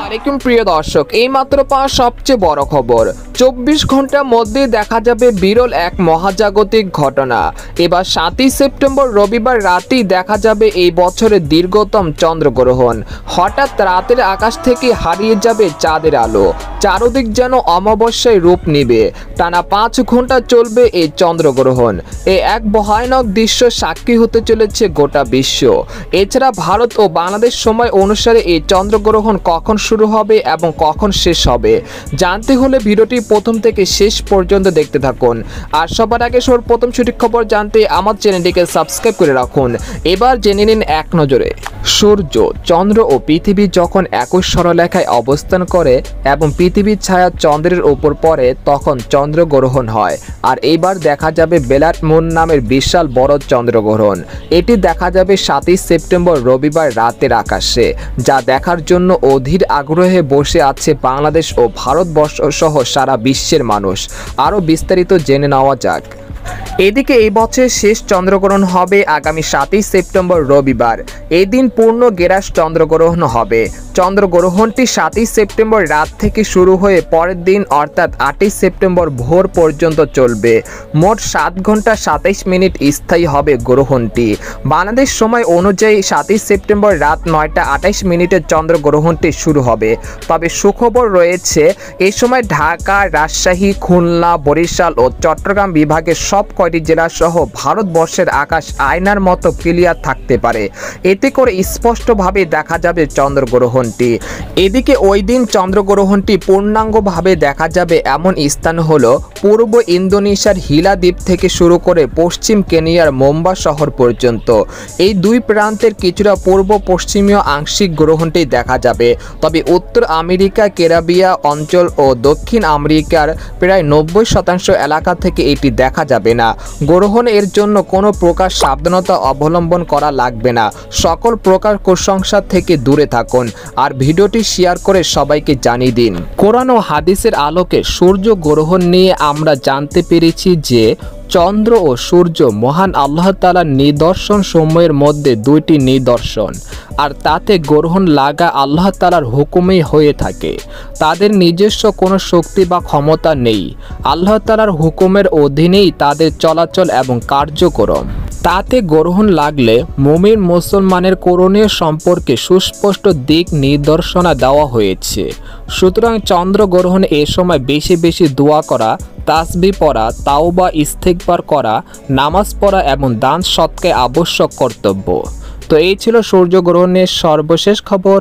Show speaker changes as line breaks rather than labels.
আলাইকুম প্রিয় দর্শক, এই মাত্র পাওয়া সবচেয়ে বড় খবর। 24 ঘন্টার মধ্যে দেখা যাবে বিরল এক মহাজাগতিক ঘটনা। এবার 7ই সেপ্টেম্বর রবিবার রাতেই দেখা যাবে এই বছরের দীর্ঘতম চন্দ্রগ্রহণ। হঠাৎ রাতের আকাশ থেকে হারিয়ে যাবে চাঁদের আলো, চারদিক যেন অমাবস্যায় রূপ নিবে। টানা 5 ঘন্টা চলবে এই চন্দ্রগ্রহণ। এই এক ভয়ানক দৃশ্য সাক্ষী হতে চলেছে গোটা বিশ্ব। এছাড়া ভারত ও বাংলাদেশ সময় অনুসারে এই চন্দ্রগ্রহণ কখন শুরু হবে এবং কখন শেষ হবে জানতে হলে ভিডিওটি প্রথম থেকে শেষ পর্যন্ত দেখতে থাকুন। আর সবার আগে সর্বপ্রথম সঠিক খবর জানতে আমার চ্যানেলটিকে সাবস্ক্রাইব করে রাখুন। এবার জেনে নিন এক নজরে। সূর্য, চন্দ্র ও পৃথিবী যখন একই সরলরেখায় অবস্থান করে এবং পৃথিবীর ছায়া চন্দ্রের উপর পড়ে তখন চন্দ্রগ্রহণ হয়। আর এইবার দেখা যাবে ব্লাড মুন নামের বিশাল বড় চন্দ্রগ্রহণ। এটি দেখা যাবে 7ই সেপ্টেম্বর রবিবার রাতের আকাশে, যা দেখার জন্য অধীর আগ্রহে বসে আছে বাংলাদেশ ও ভারতবর্ষ সহ সারা বিশ্বের মানুষ। আরও বিস্তারিত জেনে নেওয়া যাক। এদিকে এই বছরের শেষ চন্দ্রগ্রহণ হবে আগামী 7ই সেপ্টেম্বর রবিবার। এই দিন পূর্ণ গেরাস চন্দ্রগ্রহণ হবে। চন্দ্রগ্রহণটি 7ই সেপ্টেম্বর রাত থেকে শুরু হয়ে পরের দিন অর্থাৎ 8ই সেপ্টেম্বর ভোর পর্যন্ত চলবে। মোট 7 ঘন্টা 27 মিনিট স্থায়ী হবে গ্রহণটি। বাংলাদেশ সময় অনুযায়ী 7ই সেপ্টেম্বর রাত 9টা 28 মিনিটে চন্দ্রগ্রহণটি শুরু হবে। তবে সুখবর রয়েছে, এই সময় ঢাকা, রাজশাহী, খুলনা, বরিশাল ও চট্টগ্রাম বিভাগের সব কয়টি জেলা সহ ভারতবর্ষের আকাশ আয়নার মতো ক্লিয়ার থাকতে পারে। এতে করে স্পষ্টভাবে দেখা যাবে চন্দ্রগ্রহণটি। এদিকে ওই দিন চন্দ্রগ্রহণটি পূর্ণাঙ্গভাবে দেখা যাবে এমন স্থান হলো পূর্ব ইন্দোনেশিয়ার হিলা দ্বীপ থেকে শুরু করে পশ্চিম কেনিয়ার মোম্বা শহর পর্যন্ত। এই দুই প্রান্তের কিছুটা পূর্ব পশ্চিমীয় আংশিক গ্রহণটি দেখা যাবে। তবে উত্তর আমেরিকা, ক্যারিবিয়ান অঞ্চল ও দক্ষিণ আমেরিকার প্রায় 90% এলাকা থেকে এটি দেখা যাবে না। গ্রহণ এর জন্য কোনো প্রকার সাবধানতা অবলম্বন করা লাগবে না। সকল প্রকার কুসংস্কার থেকে দূরে থাকুন আর ভিডিওটি শেয়ার করে সবাইকে জানিয়ে দিন। কোরআন ও হাদিসের আলোকে সূর্য গ্রহণ নিয়ে আমরা জানতে পেরেছি যে চন্দ্র ও সূর্য মহান আল্লাহ তাআলার নিদর্শন সমূহের মধ্যে দুইটি নিদর্শন, আর তাতে গ্রহণ লাগা আল্লাহ তাআলার হুকুমেই হয়ে থাকে। তাদের নিজস্ব কোনো শক্তি বা ক্ষমতা নেই। আল্লাহ তাআলার হুকুমের অধীনেই তাদের চলাচল এবং কার্যক্রম। তাতে গ্রহণ লাগলে মুমিন মুসলমানের করণীয় সম্পর্কে সুস্পষ্ট দিক নির্দেশনা দেওয়া হয়েছে। সুতরাং চন্দ্রগ্রহণ এ সময় বেশি বেশি দোয়া করা, তাসবিহ পড়া, তাওবা ইস্তেগফার করা, নামাজ পড়া এবং দান সৎকায় আবশ্যক কর্তব্য। তো এই ছিল সূর্যগ্রহণের সর্বশেষ খবর।